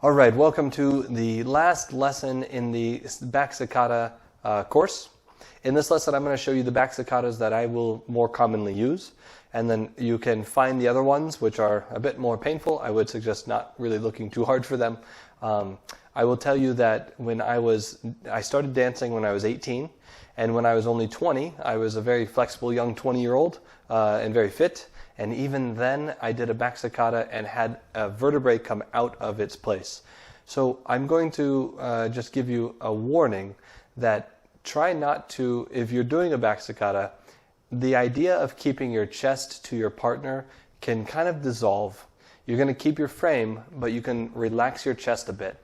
All right, welcome to the last lesson in the back Sacada course. In this lesson, I'm going to show you the back Sacadas that I will more commonly use, and then you can find the other ones which are a bit more painful. I would suggest not really looking too hard for them. I will tell you that I started dancing when I was 18, and when I was only 20, I was a very flexible young 20-year-old and very fit. And even then, I did a back Sacada and had a vertebrae come out of its place. So I'm going to just give you a warning that try not to, if you're doing a back Sacada, the idea of keeping your chest to your partner can kind of dissolve. You're going to keep your frame, but you can relax your chest a bit.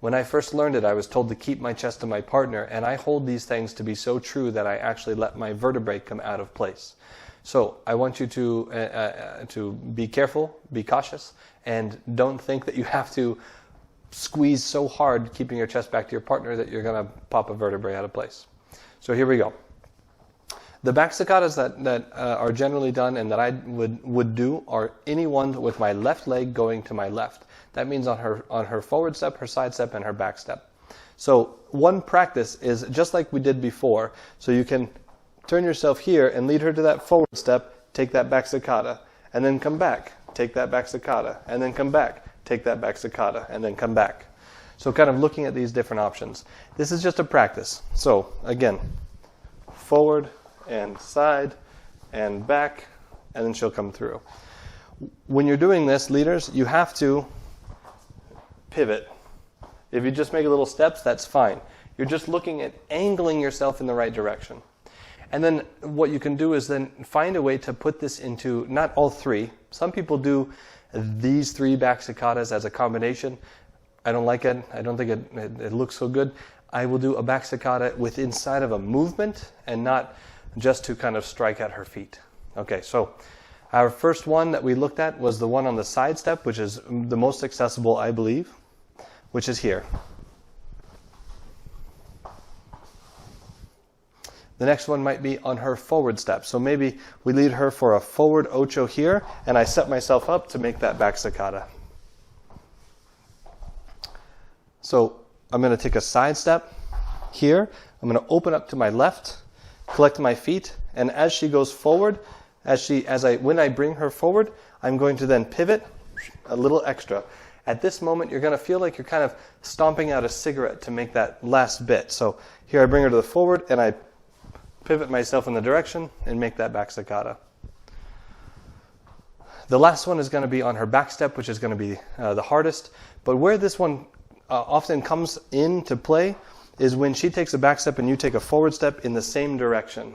When I first learned it, I was told to keep my chest to my partner, and I hold these things to be so true that I actually let my vertebrae come out of place. So I want you to be careful, be cautious, and don't think that you have to squeeze so hard keeping your chest back to your partner that you're going to pop a vertebrae out of place. So here we go. The back Sacadas that are generally done and that I would do are any one with my left leg going to my left. That means on her forward step, her side step, and her back step. So one practice is just like we did before. So you can turn yourself here and lead her to that forward step, take that back Sacada, and then come back, take that back Sacada, and then come back, take that back Sacada, and then come back. So kind of looking at these different options. This is just a practice. So again, forward and side and back, and then she'll come through. When you're doing this, leaders, you have to pivot. If you just make little steps, that's fine. You're just looking at angling yourself in the right direction. And then what you can do is then find a way to put this into, not all three. Some people do these three back Sacadas as a combination. I don't like it. I don't think it looks so good. I will do a back Sacada with inside of a movement and not just to kind of strike at her feet. Okay, so our first one that we looked at was the one on the side step, which is the most accessible, I believe, which is here. The next one might be on her forward step. So maybe we lead her for a forward ocho here, and I set myself up to make that back Sacada. So I'm going to take a side step here. I'm going to open up to my left, collect my feet, and as she goes forward, when I bring her forward, I'm going to then pivot a little extra. At this moment, you're going to feel like you're kind of stomping out a cigarette to make that last bit. So here I bring her to the forward, and I pivot myself in the direction and make that back Sacada. The last one is going to be on her back step, which is going to be the hardest. But where this one often comes into play is when she takes a back step and you take a forward step in the same direction.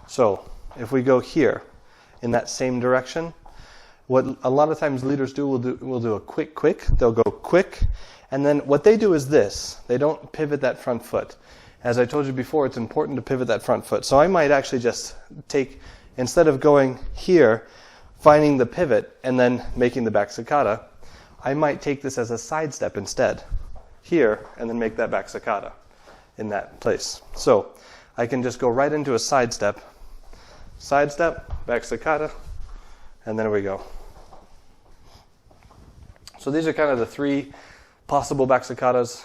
So if we go here in that same direction, what a lot of times leaders do will do a quick. They'll go quick, and then what they do is this. They don't pivot that front foot. As I told you before, it's important to pivot that front foot. So I might actually just take, instead of going here, finding the pivot and then making the back Sacada, I might take this as a side step instead, here, and then make that back Sacada in that place. So I can just go right into a side step, back Sacada, and there we go. So these are kind of the three possible back Sacadas.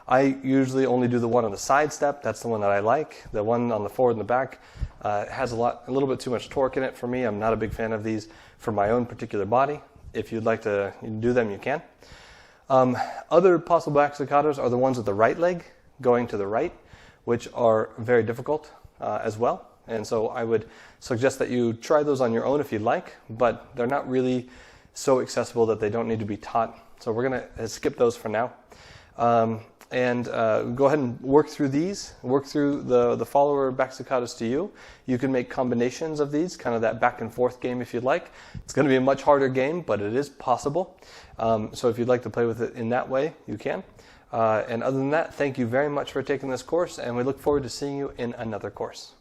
I usually only do the one on the side step. That's the one that I like. The one on the forward and the back has a little bit too much torque in it for me. I'm not a big fan of these for my own particular body. If you'd like to do them, you can. Other possible back Sacadas are the ones with the right leg going to the right, which are very difficult as well. And so I would suggest that you try those on your own if you'd like, but they're not really so accessible that they don't need to be taught. So we're going to skip those for now. And go ahead and work through these. Work through the follower back Sacadas to you. You can make combinations of these, kind of that back and forth game if you'd like. It's going to be a much harder game, but it is possible. So if you'd like to play with it in that way, you can. And other than that, thank you very much for taking this course, and we look forward to seeing you in another course.